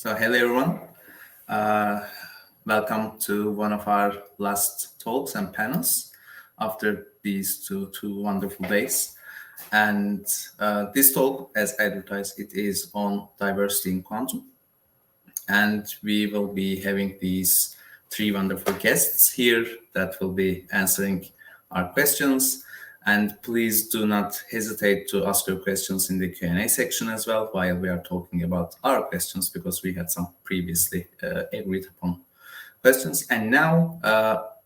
So hello everyone. Welcome to one of our last talks and panels after these two wonderful days. And this talk, as advertised, it is on diversity in quantum. And we will be having these three wonderful guests here that will be answering our questions. And please do not hesitate to ask your questions in the Q&A section as well while we are talking about our questions, because we had some previously agreed upon questions. And now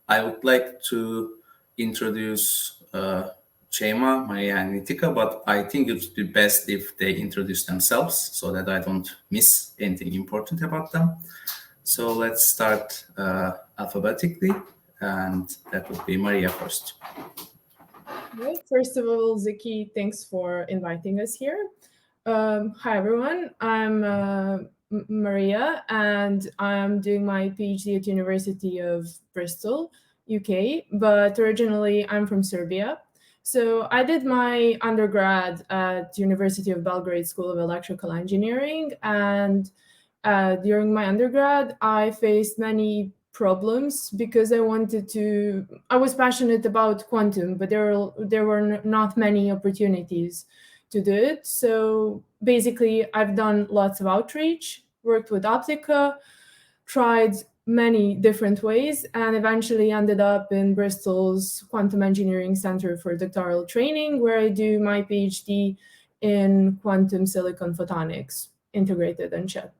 I would like to introduce Chema, Marija, and Nitika, but I think it would be best if they introduce themselves so that I don't miss anything important about them. So let's start alphabetically, and that would be Marija first. Right. First of all, Zeki, thanks for inviting us here. Hi, everyone. I'm Marija, and I'm doing my PhD at University of Bristol, UK, but originally I'm from Serbia. So I did my undergrad at University of Belgrade School of Electrical Engineering, and during my undergrad, I faced many problems because I was passionate about quantum, but there were not many opportunities to do it. So basically, I've done lots of outreach, worked with Optica, tried many different ways, and eventually ended up in Bristol's Quantum Engineering Center for Doctoral Training, where I do my PhD in quantum silicon photonics, integrated on chip.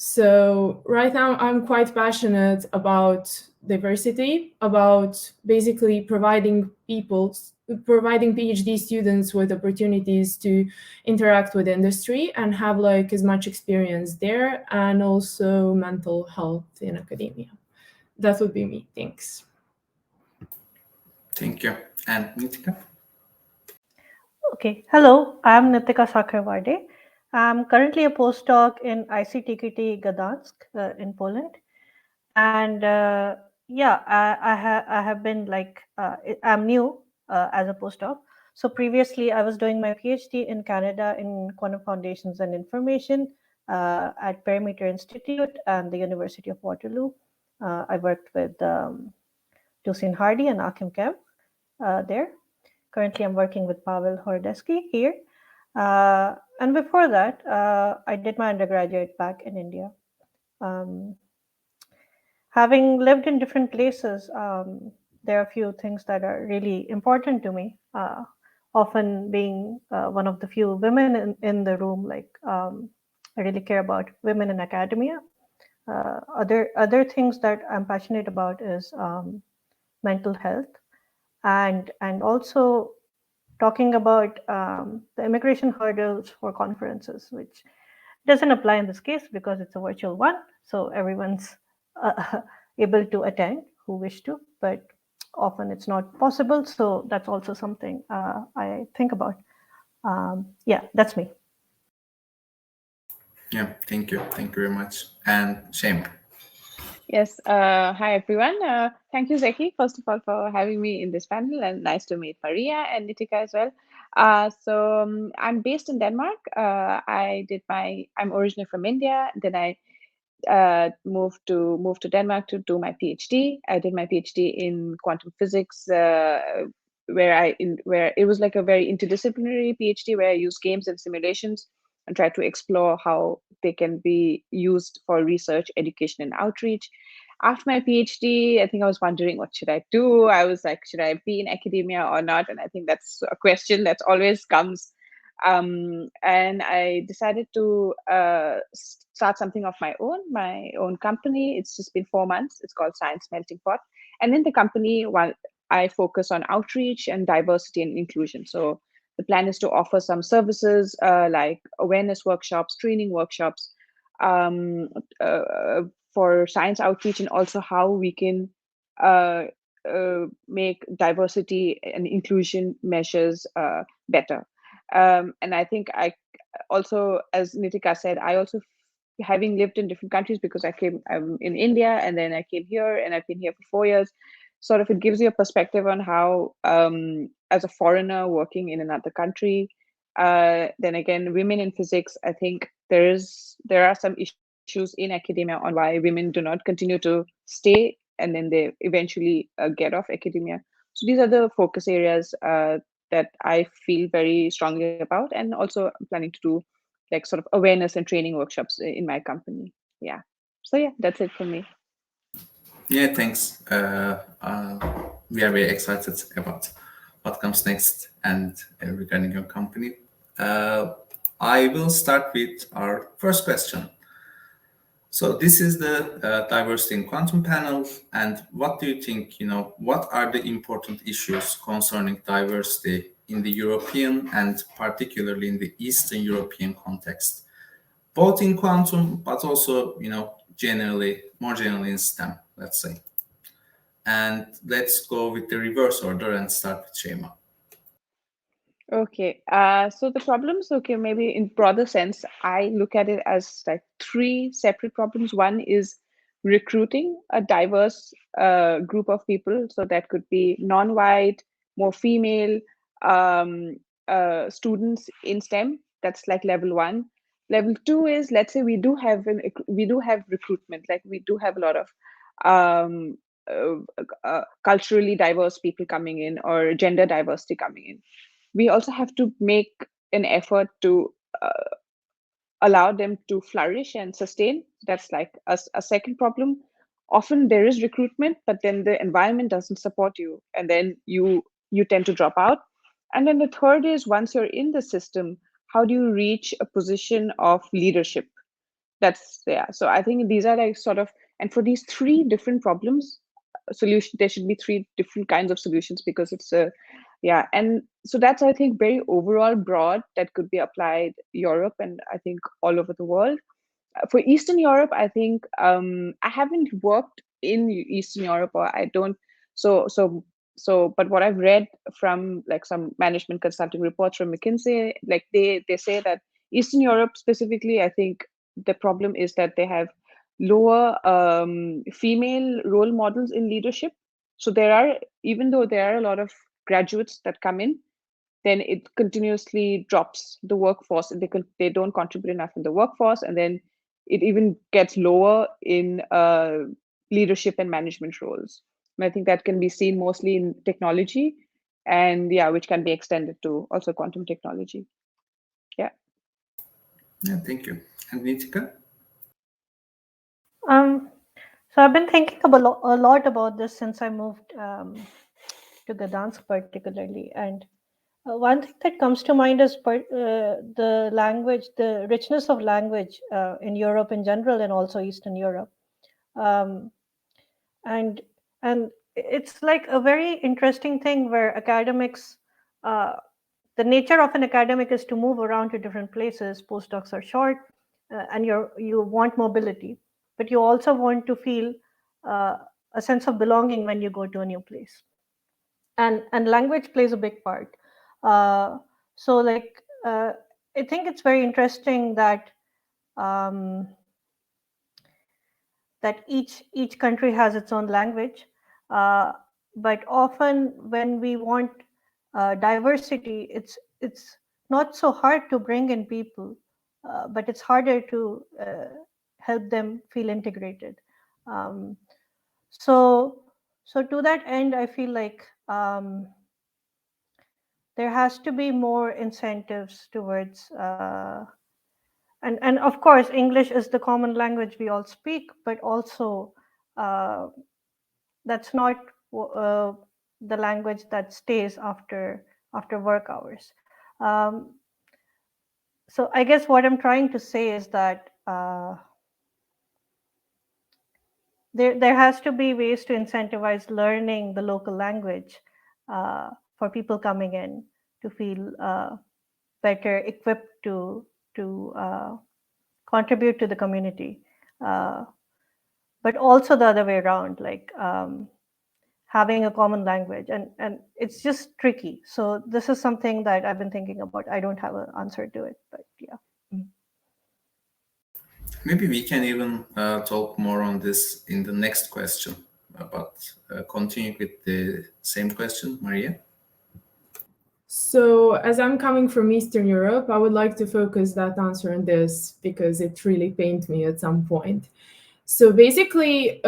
So right now, I'm quite passionate about diversity, about basically providing PhD students with opportunities to interact with industry and have like as much experience there, and also mental health in academia. That would be me. Thanks. Thank you. And Nitika? Okay. Hello, I'm Nitika Sakarwade. I'm currently a postdoc in ICTKT Gdansk in Poland. And yeah, I have been I'm new as a postdoc. So previously I was doing my PhD in Canada in quantum foundations and information at Perimeter Institute and the University of Waterloo. I worked with Lucien Hardy and Achim Kemp there. Currently I'm working with Pavel Hordeski here. And before that, I did my undergraduate back in India. Having lived in different places, there are a few things that are really important to me. Often being one of the few women in the room, I really care about women in academia. Other things that I'm passionate about is mental health, and also talking about the immigration hurdles for conferences, which doesn't apply in this case because it's a virtual one, so everyone's able to attend who wish to, but often it's not possible. So that's also something I think about. Yeah, that's me. Yeah, thank you. Thank you very much. And Shame. Yes. Hi, everyone. Thank you, Zeki, first of all, for having me in this panel, and nice to meet Marija and Nitika as well. So I'm based in Denmark. I'm originally from India. Then I moved to Denmark to do my PhD. I did my PhD in quantum physics, where it was like a very interdisciplinary PhD where I used games and simulations and tried to explore how they can be used for research, education, and outreach. After my PhD, I think I was wondering, what should I do? I was like, should I be in academia or not? And I think that's a question that always comes. And I decided to start something of my own company. It's just been 4 months. It's called Science Melting Pot. And in the company, I focus on outreach and diversity and inclusion. So the plan is to offer some services like awareness workshops, training workshops for science outreach, and also how we can make diversity and inclusion measures better. And I think I also, as Nitika said, I also, having lived in different countries, because I'm in India and then I came here and I've been here for 4 years, sort of it gives you a perspective on how, as a foreigner working in another country, then again, women in physics, I think there are some issues issues in academia on why women do not continue to stay and then they eventually get off academia. So these are the focus areas that I feel very strongly about, and also I'm planning to do like sort of awareness and training workshops in my company. Yeah. So yeah, that's it for me. Yeah, thanks. We are very excited about what comes next and regarding your company. I will start with our first question. So this is the diversity in quantum panel, and what do you think, what are the important issues concerning diversity in the European and particularly in the Eastern European context, both in quantum, but also, more generally in STEM, let's say. And let's go with the reverse order and start with Shema. Okay, so the problems, okay, maybe in broader sense, I look at it as like three separate problems. One is recruiting a diverse group of people. So that could be non-white, more female students in STEM. That's like level one. Level two is, let's say we do have recruitment, like we do have a lot of um, culturally diverse people coming in or gender diversity coming in. We also have to make an effort to allow them to flourish and sustain. That's like a second problem. Often there is recruitment, but then the environment doesn't support you, and then you tend to drop out. And then the third is, once you're in the system, how do you reach a position of leadership? That's, yeah. So I think these are like sort of, and for these three different problems, solution, there should be three different kinds of solutions, because it's a, yeah. And so that's, I think, very overall broad that could be applied Europe and I think all over the world. For Eastern Europe, I think I haven't worked in Eastern Europe, or I don't. But what I've read from like some management consulting reports from McKinsey, like they say that Eastern Europe specifically, I think the problem is that they have lower female role models in leadership. So there are, even though there are a lot of graduates that come in, then it continuously drops the workforce, and they don't contribute enough in the workforce, and then it even gets lower in leadership and management roles. And I think that can be seen mostly in technology, and yeah, which can be extended to also quantum technology. Yeah. Yeah, thank you. And Nitika? So I've been thinking a lot about this since I moved to Gdansk particularly. And one thing that comes to mind is the language, the richness of language in Europe in general, and also Eastern Europe. And it's like a very interesting thing where academics, the nature of an academic is to move around to different places. Postdocs are short, and you want mobility, but you also want to feel a sense of belonging when you go to a new place. And language plays a big part. So like I think it's very interesting that that each country has its own language, but often when we want diversity, it's not so hard to bring in people, but it's harder to help them feel integrated. Um, so so to that end, I feel like there has to be more incentives towards and of course English is the common language we all speak, but also that's not the language that stays after work hours. So I guess what I'm trying to say is that there has to be ways to incentivize learning the local language for people coming in to feel better equipped to contribute to the community, but also the other way around, like having a common language, and it's just tricky. So this is something that I've been thinking about. I don't have an answer to it, but yeah. Maybe we can even talk more on this in the next question, but continuing with the same question, Maria. So as I'm coming from Eastern Europe, I would like to focus that answer on this because it really pained me at some point. So basically,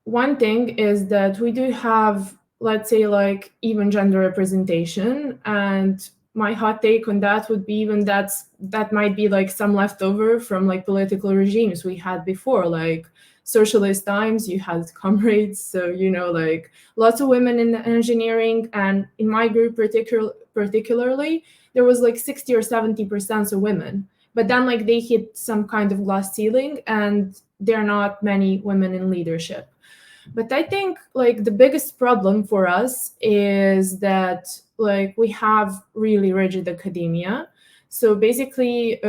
one thing is that we do have, let's say, like even gender representation, and my hot take on that would be even that might be like some leftover from like political regimes we had before, like socialist times. You had comrades, so like lots of women in the engineering, and in my group particularly, there was like 60 or 70% of women. But then like they hit some kind of glass ceiling, and there are not many women in leadership. But I think like the biggest problem for us is that like we have really rigid academia. So basically,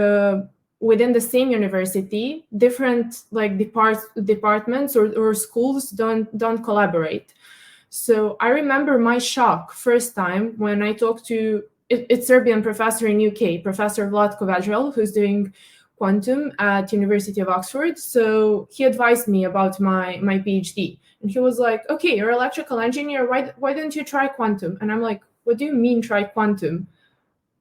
within the same university, different like departments or schools don't collaborate. So I remember my shock first time when I talked to it's Serbian professor in UK, Professor Vlatko Vajral, who's doing quantum at University of Oxford. So he advised me about my PhD, and he was like, "Okay, you're an electrical engineer. Why don't you try quantum?" And I'm like, "What do you mean try quantum?"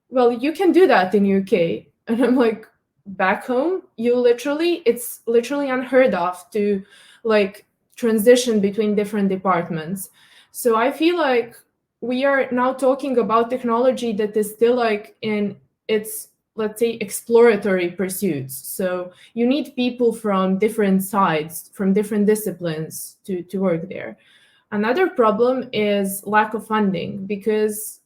"Well, you can do that in UK." And I'm like, back home, it's literally unheard of to like transition between different departments. So I feel like we are now talking about technology that is still like in its, let's say, exploratory pursuits. So you need people from different sides, from different disciplines to work there. Another problem is lack of funding, because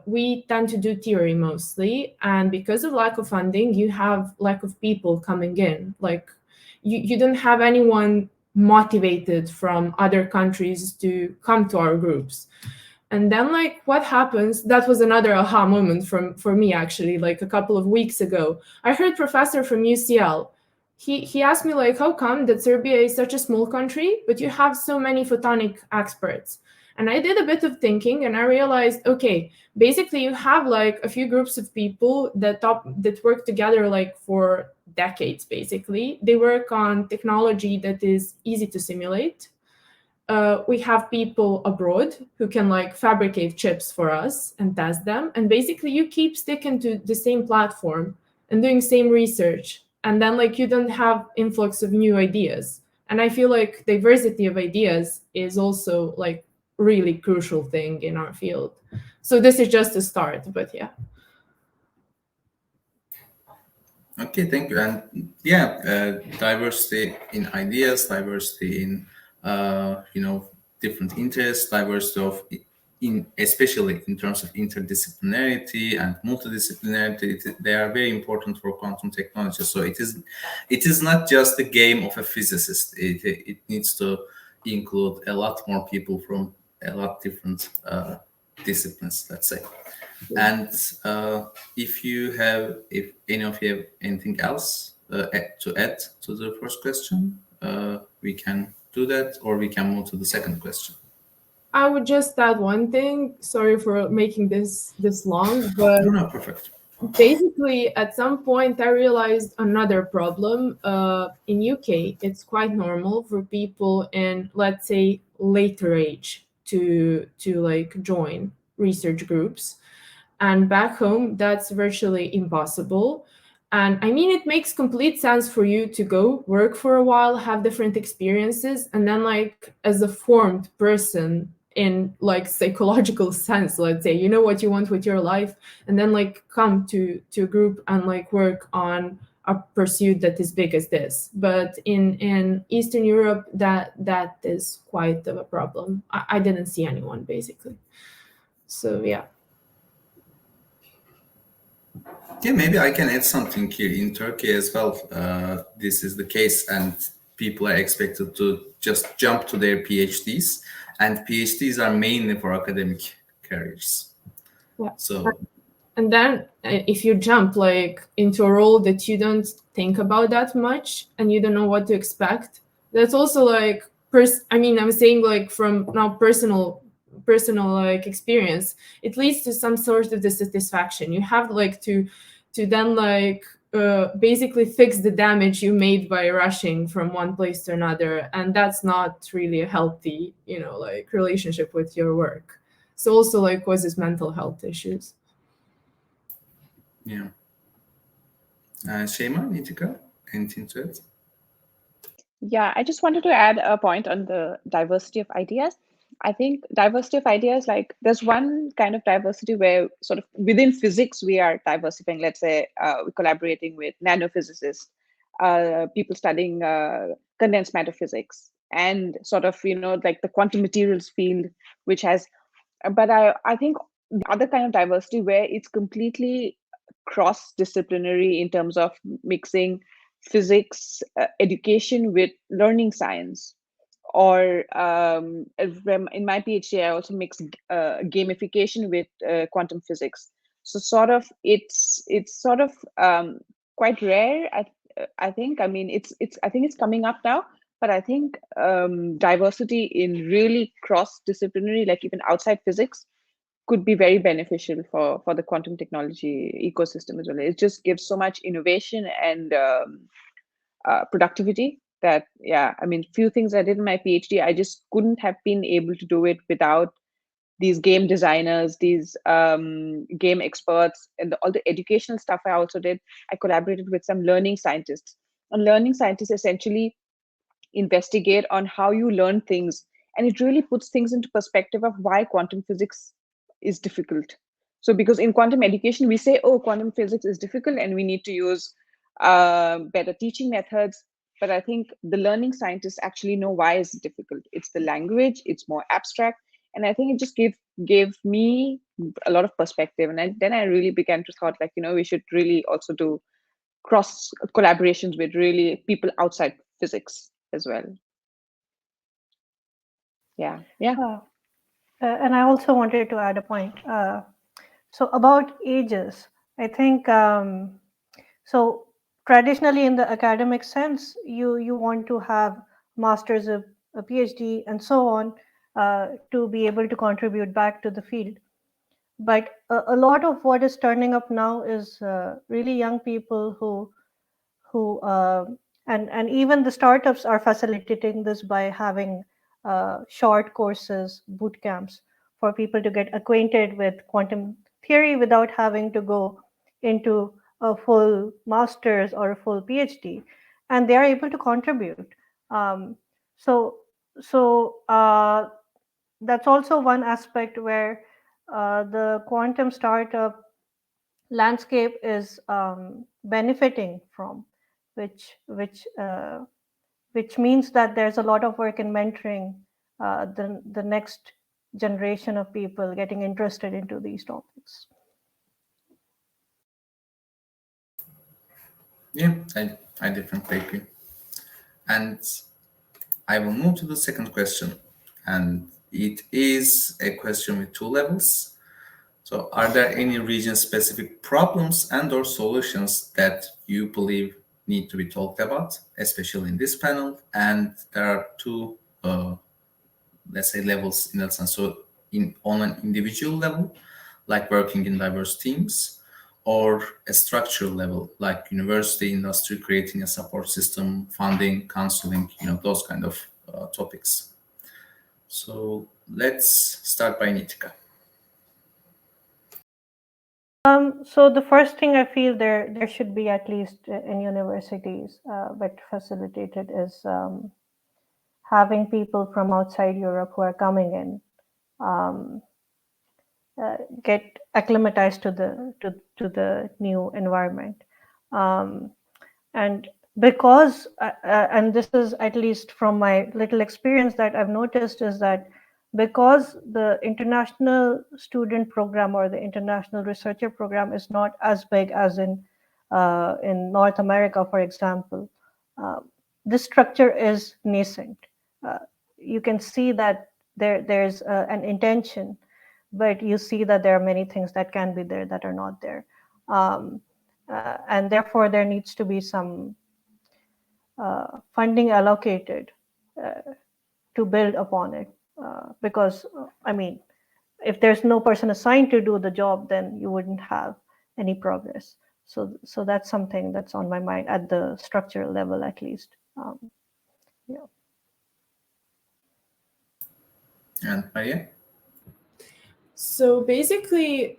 we tend to do theory mostly, and because of lack of funding, you have lack of people coming in. Like you don't have anyone motivated from other countries to come to our groups. And then like what happens, that was another aha moment for me actually, like a couple of weeks ago. I heard professor from UCL. He asked me like, how come that Serbia is such a small country, but you have so many photonic experts? And I did a bit of thinking, and I realized, okay, basically you have like a few groups of people that work together like for decades. Basically, they work on technology that is easy to simulate. We have people abroad who can like fabricate chips for us and test them. And basically you keep sticking to the same platform and doing same research. And then like you don't have influx of new ideas. And I feel like diversity of ideas is also like really crucial thing in our field. So this is just a start, but yeah. Okay, thank you. And yeah, diversity in ideas, diversity in different interests, diversity of especially in terms of interdisciplinarity and multidisciplinarity, they are very important for quantum technology. So it is not just a game of a physicist. It needs to include a lot more people from a lot different disciplines, let's say. And if any of you have anything else to add to the first question, we can do that, or we can move to the second question. I would just add one thing. Sorry for making this long, but No, perfect. Basically, at some point, I realized another problem. In UK, it's quite normal for people in, let's say, later age to like join research groups, and back home, that's virtually impossible. And I mean, it makes complete sense for you to go work for a while, have different experiences, and then like as a formed person in like psychological sense, let's say, you know what you want with your life, and then like come to a group and like work on a pursuit that is big as this. But in Eastern Europe, that is quite of a problem. I didn't see anyone basically. So yeah. Yeah, maybe I can add something here. In Turkey as well, this is the case, and people are expected to just jump to their PhDs, and PhDs are mainly for academic careers. Yeah. So, and then if you jump like into a role that you don't think about that much and you don't know what to expect, that's also like I'm saying like from now personal like experience, it leads to some sort of dissatisfaction. You have like to then like basically fix the damage you made by rushing from one place to another, and that's not really a healthy like relationship with your work. So also like causes mental health issues. Yeah. Shema, Nitika, anything to it? Yeah, I just wanted to add a point on the diversity of ideas. I think diversity of ideas, like there's one kind of diversity where sort of within physics we are diversifying. Let's say we're collaborating with nanophysicists, people studying condensed matter physics, and sort of like the quantum materials field, which has. But I think the other kind of diversity where it's completely cross-disciplinary in terms of mixing physics education with learning science, or in my PhD I also mix gamification with quantum physics. So sort of it's sort of quite rare. I think, I mean, I think it's coming up now, but I think diversity in really cross-disciplinary, like even outside physics, could be very beneficial for the quantum technology ecosystem as well. It just gives so much innovation and productivity that, yeah, I mean, few things I did in my PhD, I just couldn't have been able to do it without these game designers, these game experts, and all the educational stuff I also did. I collaborated with some learning scientists. And learning scientists essentially investigate on how you learn things, and it really puts things into perspective of why quantum physics is difficult. So because in quantum education we say, oh, quantum physics is difficult and we need to use better teaching methods, but I think the learning scientists actually know why it's difficult. It's the language, it's more abstract, and I think it just gave me a lot of perspective. And then I really began to thought, like, we should really also do cross collaborations with really people outside physics as well. Yeah. And I also wanted to add a point. So about ages, I think so. Traditionally, in the academic sense, you want to have masters, a PhD, and so on, to be able to contribute back to the field. But a lot of what is turning up now is really young people who and even the startups are facilitating this by having short courses, boot camps, for people to get acquainted with quantum theory without having to go into a full master's or a full PhD, and they are able to contribute. Um, so that's also one aspect where the quantum startup landscape is benefiting from, which means that there's a lot of work in mentoring the next generation of people getting interested into these topics. Yeah, I definitely agree. And I will move to the second question. And it is a question with two levels. So are there any region-specific problems and or solutions that you believe need to be talked about, especially in this panel? And there are two, let's say, levels in that sense. So on an individual level, like working in diverse teams, or a structural level, like university, industry, creating a support system, funding, counseling, those kind of topics. So let's start by Nitika. So the first thing I feel there should be, at least in universities, but facilitated, is having people from outside Europe who are coming in get acclimatized to the new environment, and because and this is, at least from my little experience that I've noticed, is that because the international student program or the international researcher program is not as big as in North America, for example, this structure is nascent. You can see that there's an intention, but you see that there are many things that can be there that are not there. And therefore, there needs to be some funding allocated to build upon it. Because, I mean, if there's no person assigned to do the job, then you wouldn't have any progress. So that's something that's on my mind at the structural level, at least. Yeah. And Marija? So basically,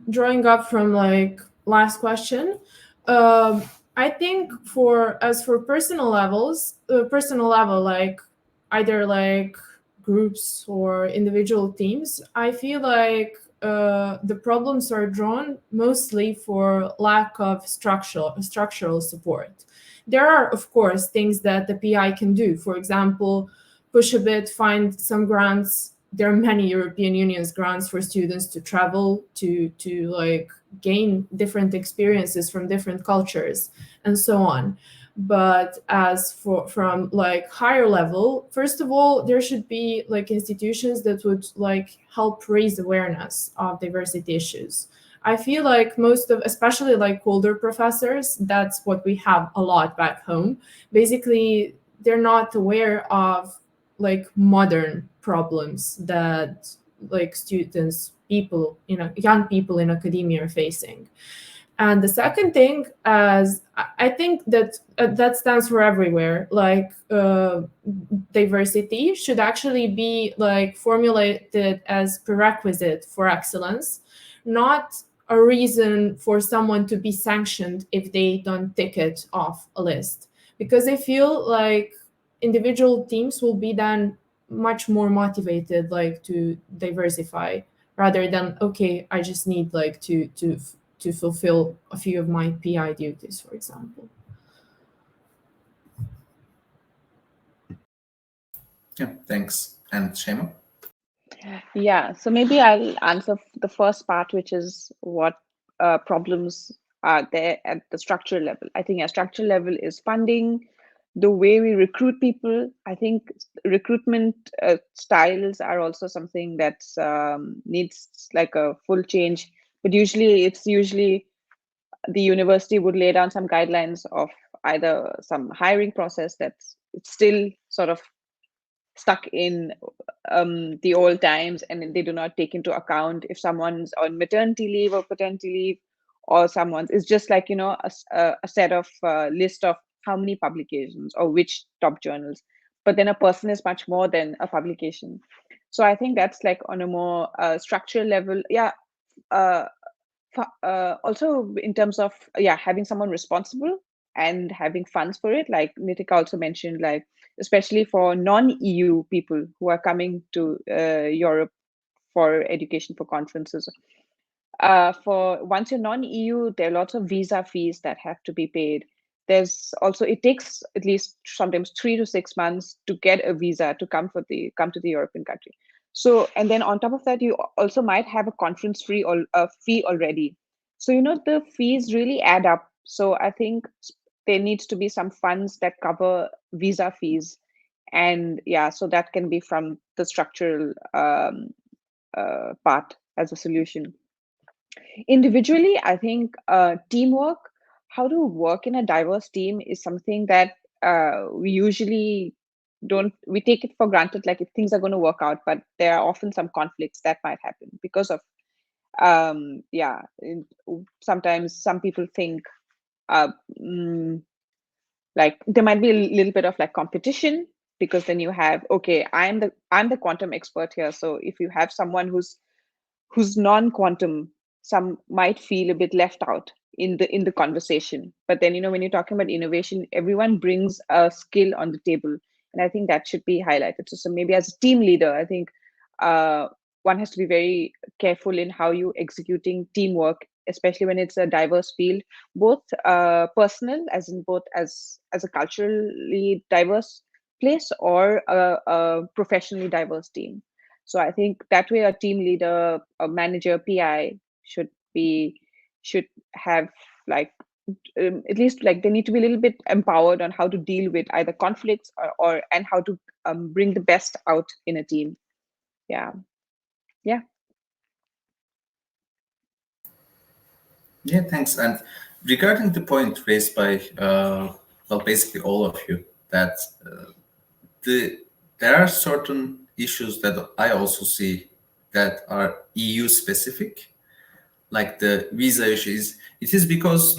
drawing up from like last question, I think as for personal level, like either like groups or individual teams, I feel like the problems are drawn mostly for lack of structural support. There are, of course, things that the PI can do. For example, push a bit, find some grants. There are many European Union's grants for students to travel to like gain different experiences from different cultures and so on. But as for from like higher level, first of all, there should be like institutions that would like help raise awareness of diversity issues. I feel like most of, especially like older professors, that's what we have a lot back home. Basically, they're not aware of like modern problems that like students, people, young people in academia are facing. And the second thing, as I think that stands for everywhere, like diversity should actually be like formulated as prerequisite for excellence, not a reason for someone to be sanctioned if they don't tick it off a list. Because I feel like individual teams will be then much more motivated like to diversify rather than, okay, I just need like to fulfill a few of my PI duties, for example. Yeah, thanks. And Shema? Yeah, so maybe I'll answer the first part, which is what problems are there at the structural level. I think at structural level is funding, the way we recruit people. I think recruitment styles are also something that needs like a full change. But it's usually the university would lay down some guidelines of either some hiring process that's it's still sort of stuck in the old times, and they do not take into account if someone's on maternity leave or paternity leave, or someone's it's just like a set of list of how many publications or which top journals, but then a person is much more than a publication. So I think that's like on a more structural level. Yeah. Also in terms of having someone responsible and having funds for it, like Nitika also mentioned, like especially for non-EU people who are coming to Europe for education, for conferences. For once you're non-EU, there are lots of visa fees that have to be paid. There's also, it takes at least sometimes 3 to 6 months to get a visa to come to the European country. So, and then on top of that, you also might have a conference fee or a fee already. So, the fees really add up. So I think there needs to be some funds that cover visa fees. And so that can be from the structural part as a solution. Individually, I think teamwork, how to work in a diverse team is something that we usually we take it for granted, like if things are going to work out, but there are often some conflicts that might happen because of, sometimes some people think like there might be a little bit of like competition, because then you have, okay, I'm the quantum expert here. So if you have someone who's non-quantum, some might feel a bit left out in the conversation. But then when you're talking about innovation, everyone brings a skill on the table, and I think that should be highlighted. So maybe as a team leader, I think one has to be very careful in how you executing teamwork, especially when it's a diverse field, both personal, as in both as a culturally diverse place, or a professionally diverse team. So I think that way a team leader, a manager, PI should have like at least like they need to be a little bit empowered on how to deal with either conflicts or and how to bring the best out in a team. Yeah. Yeah, thanks. And regarding the point raised by, basically all of you, that there are certain issues that I also see that are EU specific, like the visa issues. It is because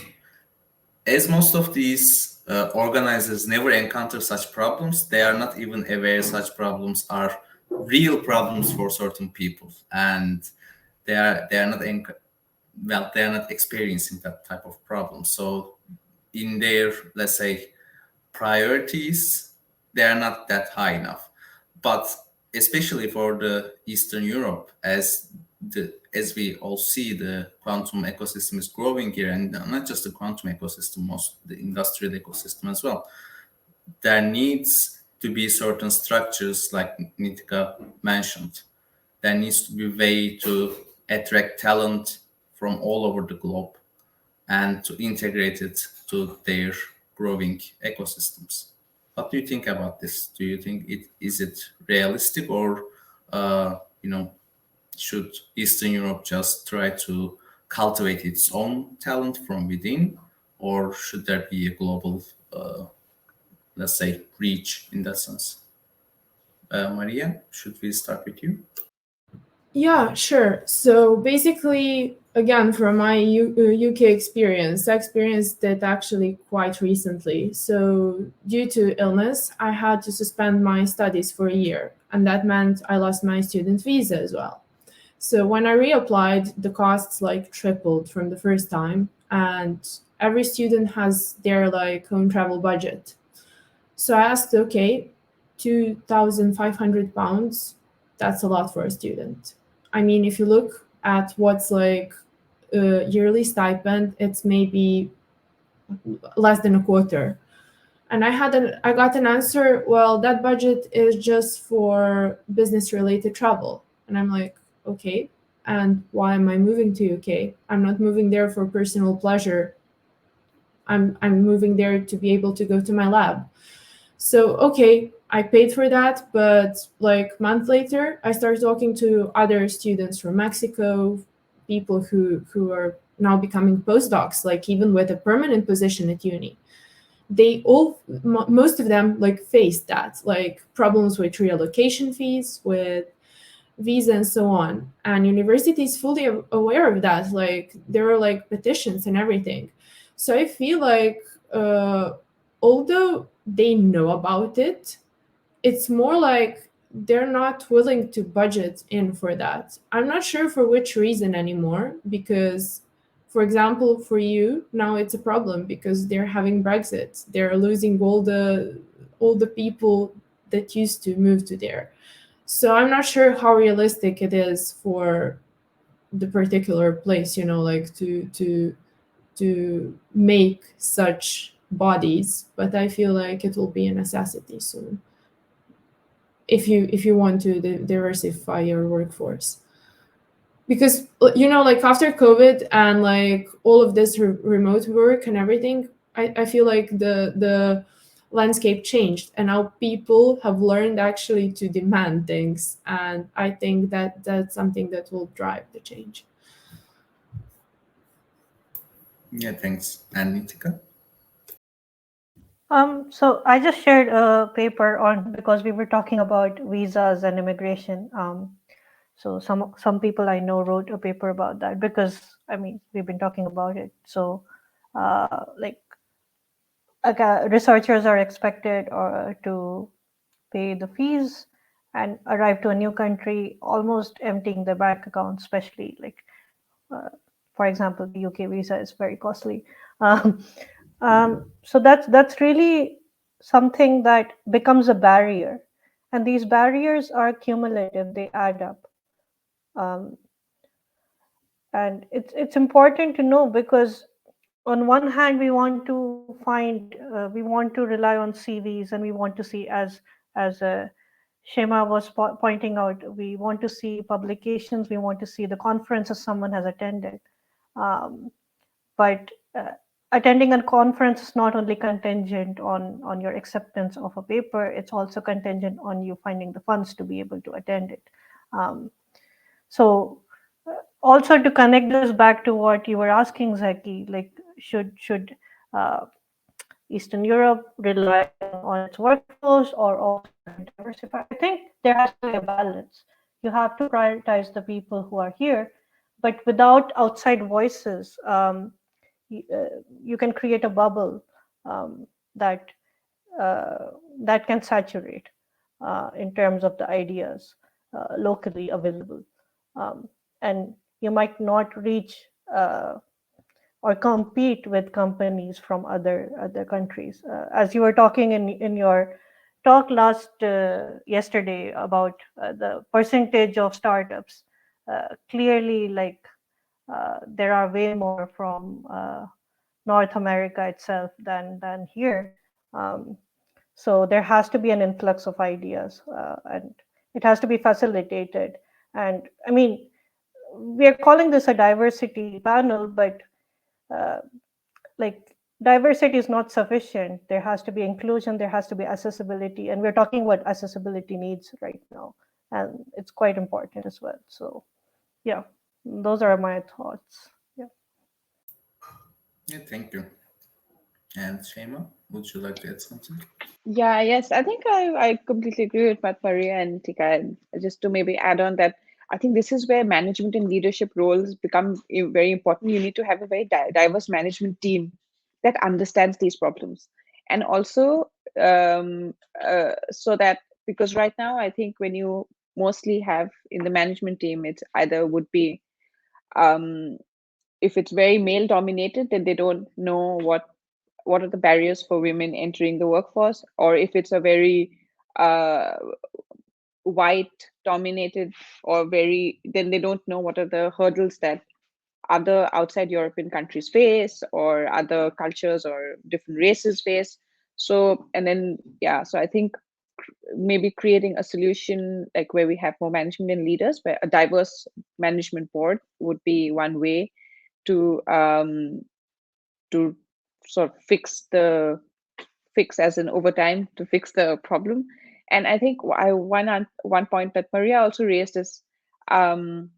as most of these organizers never encounter such problems, they are not even aware such problems are real problems for certain people. And they are not they are not experiencing that type of problem. So in their, let's say, priorities, they are not that high enough. But especially for the Eastern Europe, as we all see, the quantum ecosystem is growing here, and not just the quantum ecosystem, most the industrial ecosystem as well. There needs to be certain structures, like Nitika mentioned. There needs to be a way to attract talent from all over the globe and to integrate it to their growing ecosystems. What do you think about this? Do you think is it realistic, or should Eastern Europe just try to cultivate its own talent from within, or should there be a global, let's say, reach in that sense? Maria, should we start with you? Yeah, sure. So basically, again, from my UK experience, I experienced it actually quite recently. So due to illness, I had to suspend my studies for a year, and that meant I lost my student visa as well. So when I reapplied, the costs like tripled from the first time, and every student has their like own travel budget. So I asked, okay, £2,500, that's a lot for a student. I mean, if you look at what's like a yearly stipend, it's maybe less than a quarter. And I got an answer, well, that budget is just for business related travel. And I'm like, okay, and why am I moving to UK? I'm not moving there for personal pleasure. I'm moving there to be able to go to my lab. So okay, I paid for that, but like a month later, I started talking to other students from Mexico, people who are now becoming postdocs, like even with a permanent position at uni. They all, most of them, like faced that, like problems with reallocation fees, with visa, and so on. And university is fully aware of that. Like there are like petitions and everything. So I feel like although they know about it, it's more like they're not willing to budget in for that. I'm not sure for which reason anymore, because, for example, for you now it's a problem because they're having Brexit. They're losing all the people that used to move to there. So I'm not sure how realistic it is for the particular place, like to make such bodies, but I feel like it will be a necessity soon if you want to diversify your workforce. Because like after COVID and like all of this remote work and everything, I feel like the landscape changed, and now people have learned actually to demand things, and I think that that's something that will drive the change. Yeah, thanks. And Nitika? So I just shared a paper on, because we were talking about visas and immigration. So some people I know wrote a paper about that, because I mean we've been talking about it. So like researchers are expected to pay the fees and arrive to a new country almost emptying their bank account, especially like for example the UK visa is very costly. Um, so that's really something that becomes a barrier, and these barriers are cumulative, they add up. um, and it's important to know, because on one hand we want to we want to rely on CVs, and we want to see, as Shema was pointing out, we want to see publications, we want to see the conferences someone has attended. But attending a conference is not only contingent on your acceptance of a paper, it's also contingent on you finding the funds to be able to attend it. So also to connect this back to what you were asking, Zeki, like should uh, Eastern Europe rely on its workforce, or also diversify? I think there has to be a balance. You have to prioritize the people who are here, but without outside voices, you can create a bubble um, that that can saturate in terms of the ideas locally available. And you might not reach or compete with companies from other countries. As you were talking in your talk yesterday about the percentage of startups, clearly, like there are way more from North America itself than here. So there has to be an influx of ideas, and it has to be facilitated. And I mean, we are calling this a diversity panel, but uh, like diversity is not sufficient. There has to be inclusion, there has to be accessibility, and we're talking about accessibility needs right now, and it's quite important as well. So yeah, those are my thoughts. Yeah. Yeah, thank you. And Shema, would you like to add something? Yeah, yes, I think I completely agree with what Maria and Tika. And just to maybe add on that, I think this is where management and leadership roles become very important. You need to have a very diverse management team that understands these problems. And also, so that, because right now, I think when you mostly have in the management team, it's either would be, if it's very male dominated, then they don't know what are the barriers for women entering the workforce, or if it's a very uh, white dominated or very, then they don't know what are the hurdles that other outside European countries face, or other cultures or different races face. So, and then, yeah, so I think maybe creating a solution like where we have more management and leaders, where a diverse management board would be one way to to sort of fix as in over time to fix the problem. And I think one point that Maria also raised is, um,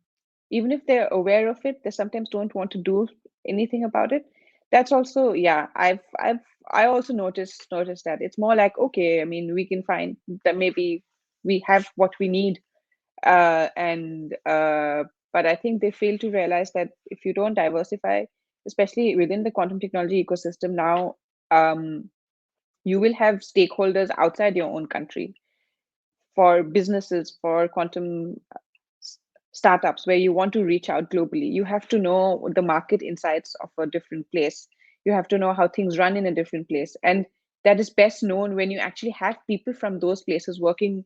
even if they're aware of it, they sometimes don't want to do anything about it. That's also, yeah, I also noticed that it's more like, okay, I mean, we can find that maybe we have what we need, and but I think they fail to realize that if you don't diversify, especially within the quantum technology ecosystem now, you will have stakeholders outside your own country for businesses, for quantum startups where you want to reach out globally. You have to know the market insights of a different place. You have to know how things run in a different place. And that is best known when you actually have people from those places working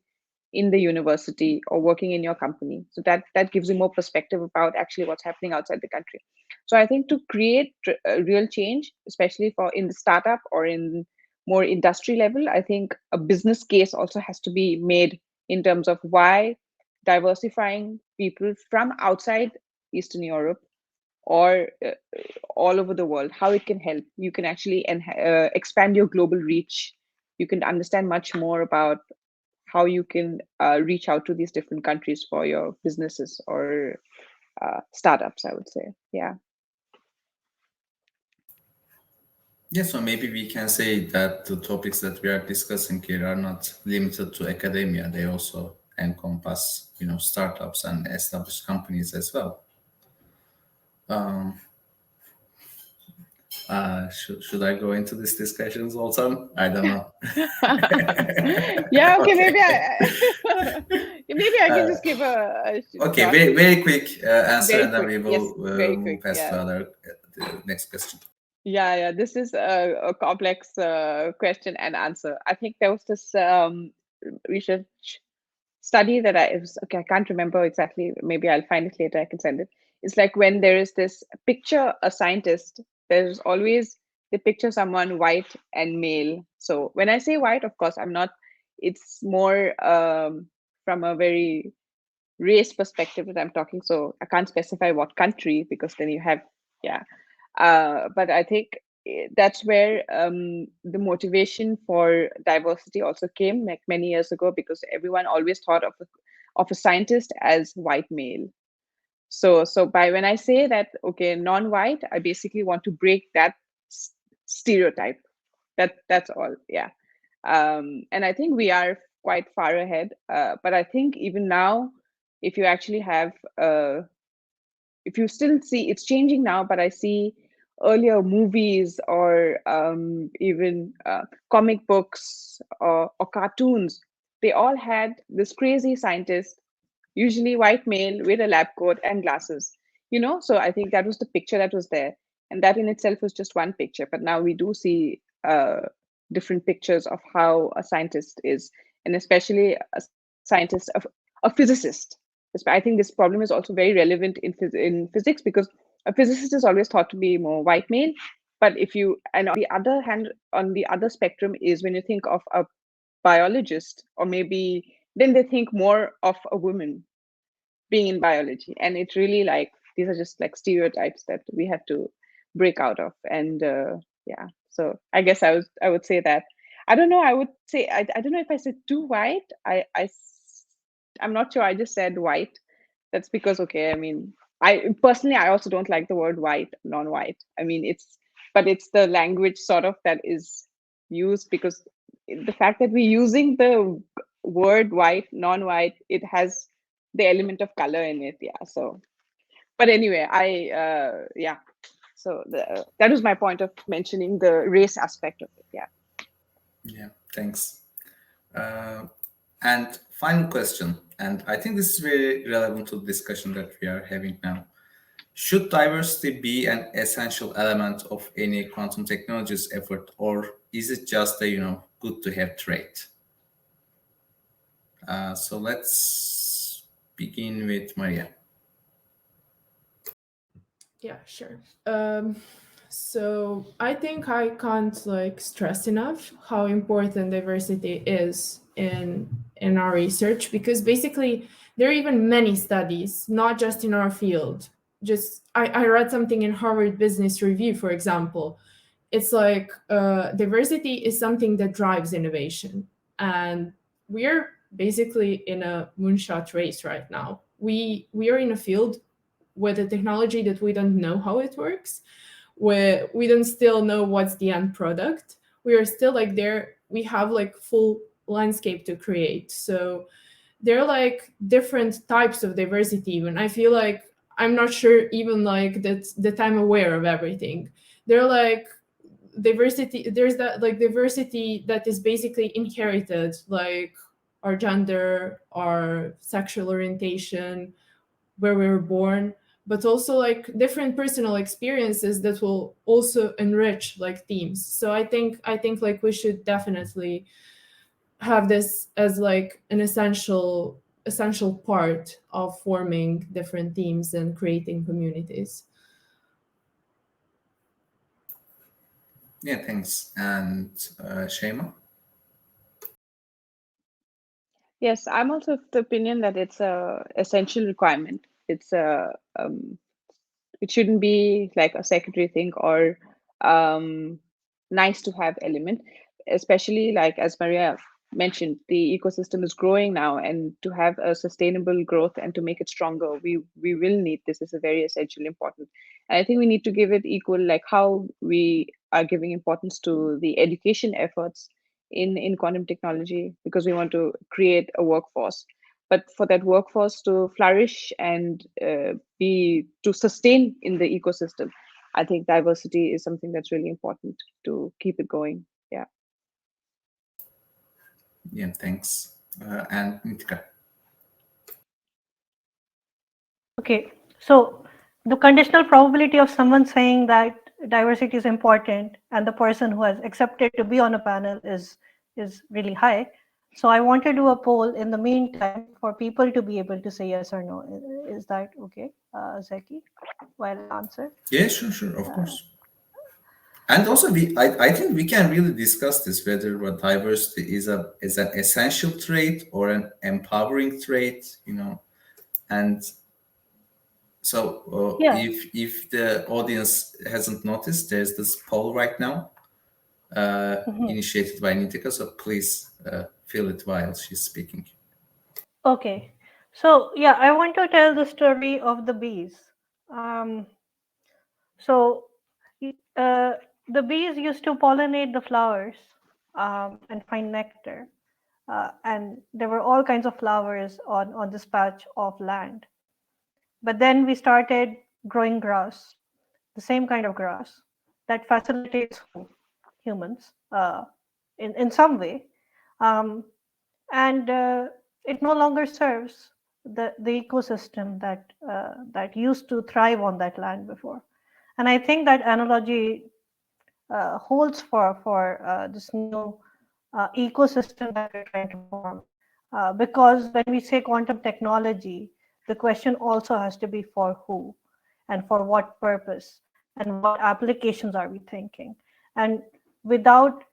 in the university or working in your company. So that gives you more perspective about actually what's happening outside the country. So I think to create a real change, especially for in the startup or in more industry level, I think a business case also has to be made in terms of why diversifying people from outside Eastern Europe or all over the world, how it can help. You can actually expand your global reach. You can understand much more about how you can reach out to these different countries for your businesses or startups, I would say. Yeah. Yeah, so maybe we can say that the topics that we are discussing here are not limited to academia. They also encompass, startups and established companies as well. Should I go into this discussions also? I don't know. Yeah. Okay. Okay. Maybe I can just give a Okay, short, very very quick answer, very and then quick. we Yes, will very quick. move past Yeah. the next question. Yeah. This is a complex question and answer. I think there was this research study that okay, I can't remember exactly. Maybe I'll find it later. I can send it. It's like when there is this picture a scientist, there's always the picture someone white and male. So when I say white, of course, I'm not. It's more from a very race perspective that I'm talking. So I can't specify what country because then you have, yeah. But I think that's where the motivation for diversity also came, like many years ago, because everyone always thought of a scientist as white male. So by when I say that, okay, non-white, I basically want to break that stereotype. That's all. Yeah. And I think we are quite far ahead. But I think even now, if you actually have if you still see, it's changing now, but I see earlier movies or even comic books or cartoons, they all had this crazy scientist, usually white male with a lab coat and glasses. So I think that was the picture that was there, and that in itself was just one picture. But now we do see different pictures of how a scientist is, and especially a scientist, of a physicist. I think this problem is also very relevant in physics, because a physicist is always thought to be more white male. But if you, and on the other hand, on the other spectrum is when you think of a biologist, or maybe then they think more of a woman being in biology. And it's really like, these are just like stereotypes that we have to break out of. And yeah, so I guess I would say that. I don't know, I would say, I don't know if I said too white. I'm not sure, I just said white. That's because, okay, I mean, I personally, I also don't like the word white, non-white. I mean, but it's the language sort of that is used, because the fact that we're using the word white, non-white, it has the element of color in it. Yeah. So, but anyway, yeah. So that was my point of mentioning the race aspect of it. Yeah. Yeah, thanks. And final question, and I think this is very relevant to the discussion that we are having now. Should diversity be an essential element of any quantum technologies effort, or is it just a good to have trait? So let's begin with Maria. Yeah, sure. So I think I can't like stress enough how important diversity is in our research, because basically there are even many studies, not just in our field. Just I read something in Harvard Business Review, for example. It's like diversity is something that drives innovation, and we're basically in a moonshot race right now. We are in a field with a technology that we don't know how it works, where we don't still know what's the end product. We are still like there, we have like full landscape to create. So there are like different types of diversity. Even I feel like I'm not sure even like that I'm aware of everything. There are like diversity, there's that like diversity that is basically inherited, like our gender, our sexual orientation, where we were born, but also like different personal experiences that will also enrich like themes. So I think like we should definitely have this as like an essential part of forming different teams and creating communities. Yeah, thanks. And Shema? Yes, I'm also of the opinion that it's a essential requirement. It shouldn't be like a secondary thing, or nice to have element, especially like as Maria mentioned, the ecosystem is growing now, and to have a sustainable growth and to make it stronger, we will need this. Is a very essential important. And I think we need to give it equal, like how we are giving importance to the education efforts in quantum technology, because we want to create a workforce. But for that workforce to flourish and be to sustain in the ecosystem, I think diversity is something that's really important to keep it going. Yeah. Yeah, thanks. And Nitika? Okay, so the conditional probability of someone saying that diversity is important and the person who has accepted to be on a panel is really high. So I want to do a poll in the meantime for people to be able to say yes or no. Is that okay, Zeki? While I answer. Yeah, sure, of course. And also, I think we can really discuss this, whether what diversity is an essential trait or an empowering trait, And so, Yeah. if the audience hasn't noticed, there's this poll right now, initiated by Nitika. So please fill it while she's speaking. Okay. So yeah, I want to tell the story of the bees. So the bees used to pollinate the flowers and find nectar. And there were all kinds of flowers on this patch of land. But then we started growing grass, the same kind of grass that facilitates humans in some way. Um, and it no longer serves the ecosystem that that used to thrive on that land before. And I think that analogy holds for this new ecosystem that we're trying to form. Because when we say quantum technology, the question also has to be for who and for what purpose and what applications are we thinking. And without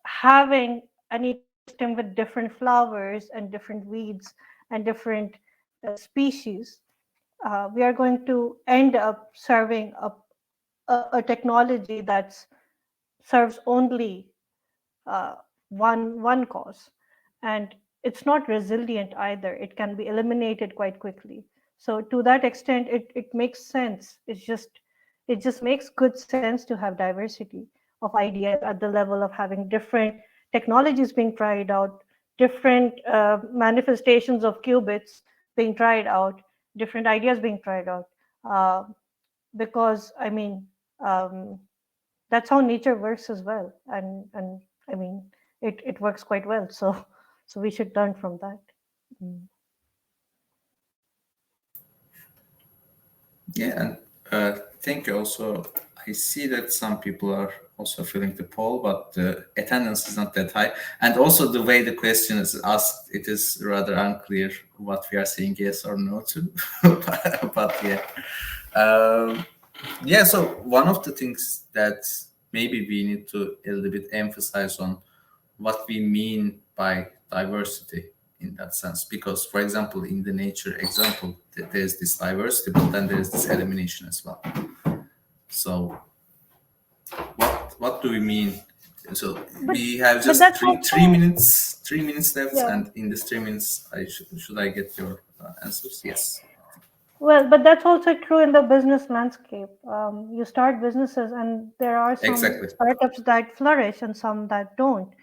having an ecosystem with different flowers and different weeds and different species, we are going to end up serving a technology that serves only one cause, and it's not resilient either. It can be eliminated quite quickly. So to that extent, it makes sense. It just makes good sense to have diversity of ideas at the level of having different technologies being tried out, different manifestations of qubits being tried out, different ideas being tried out. Because I mean, that's how nature works as well, and I mean, it works quite well. So we should learn from that. Yeah, and thank you. Also, I see that some people are also filling the poll, but the attendance is not that high. And also the way the question is asked, it is rather unclear what we are saying yes or no to. But yeah. Yeah, so one of the things that maybe we need to a little bit emphasize on what we mean by diversity in that sense, because for example in the nature example there's this diversity, but then there's this elimination as well. So what do we mean? So we have just three minutes left. Yeah. And in this 3 minutes should I get your answers? Yes. Well, but that's also true in the business landscape. You start businesses and there are some startups that flourish and some that don't.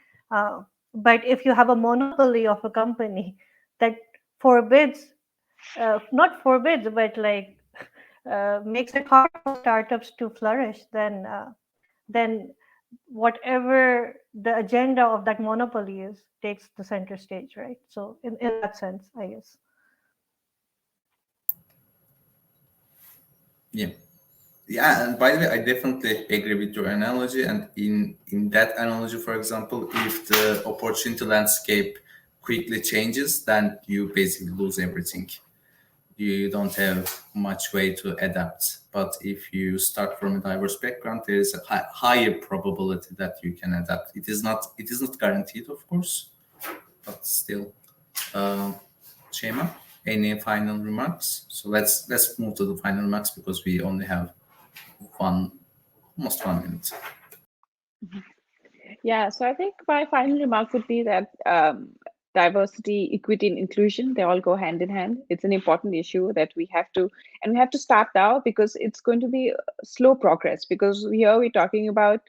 But if you have a monopoly of a company that forbids, not forbids, but like makes it hard for startups to flourish, then whatever the agenda of that monopoly is takes the center stage, right? So in that sense, I guess. Yeah, and by the way, I definitely agree with your analogy. And in that analogy, for example, if the opportunity landscape quickly changes, then you basically lose everything. You don't have much way to adapt. But if you start from a diverse background, there is a higher probability that you can adapt. It is not guaranteed, of course, but still. Shema, any final remarks? So let's move to the final remarks because we only have almost 1 minute. Yeah, so I think my final remark would be that diversity, equity, and inclusion, they all go hand in hand. It's an important issue that we have to start now, because it's going to be slow progress, because here we're talking about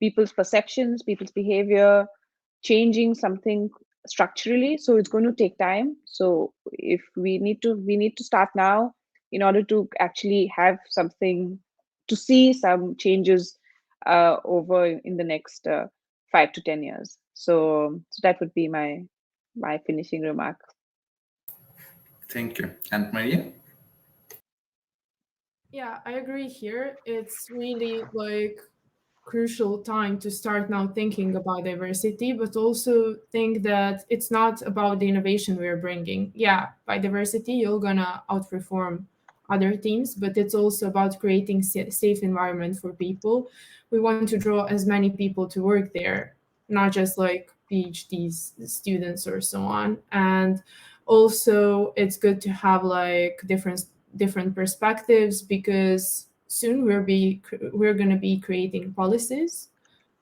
people's perceptions, people's behavior, changing something structurally. So it's going to take time. So if we need to start now in order to actually have something, to see some changes over in the next 5 to 10 years. So that would be my finishing remark. Thank you. And Maria? Yeah, I agree here. It's really like crucial time to start now thinking about diversity, but also think that it's not about the innovation we're bringing. Yeah, by diversity, you're gonna outperform other teams, but it's also about creating safe environment for people. We want to draw as many people to work there, not just like PhD students or so on. And also it's good to have like different perspectives, because soon we're going to be creating policies.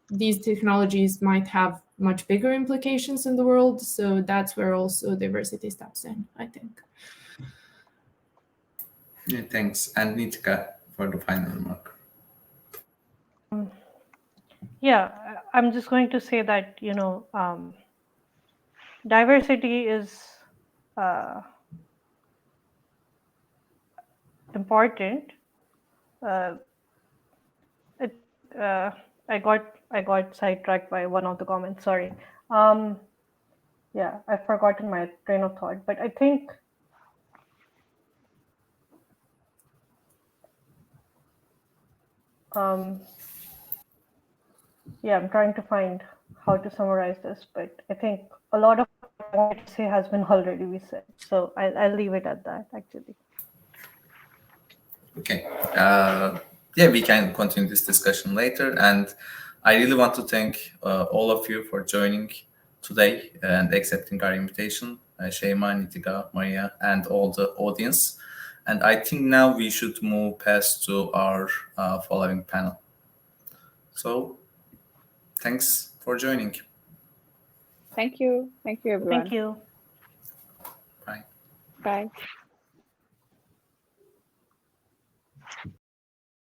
These technologies might have much bigger implications in the world, so that's where also diversity steps in, I think. Yeah, thanks. And Nitika for the final remark. Yeah, I'm just going to say that, diversity is important. I got sidetracked by one of the comments. Sorry. yeah, I've forgotten my train of thought, but I think yeah, I'm trying to find how to summarize this, but I think a lot of what I wanted to say has been already be said. So I'll leave it at that, actually. Okay. Yeah, we can continue this discussion later. And I really want to thank all of you for joining today and accepting our invitation, Şeyma, Nitika, Maria, and all the audience. And I think now we should move past to our following panel. So thanks for joining. Thank you. Thank you, everyone. Thank you. Bye. Bye.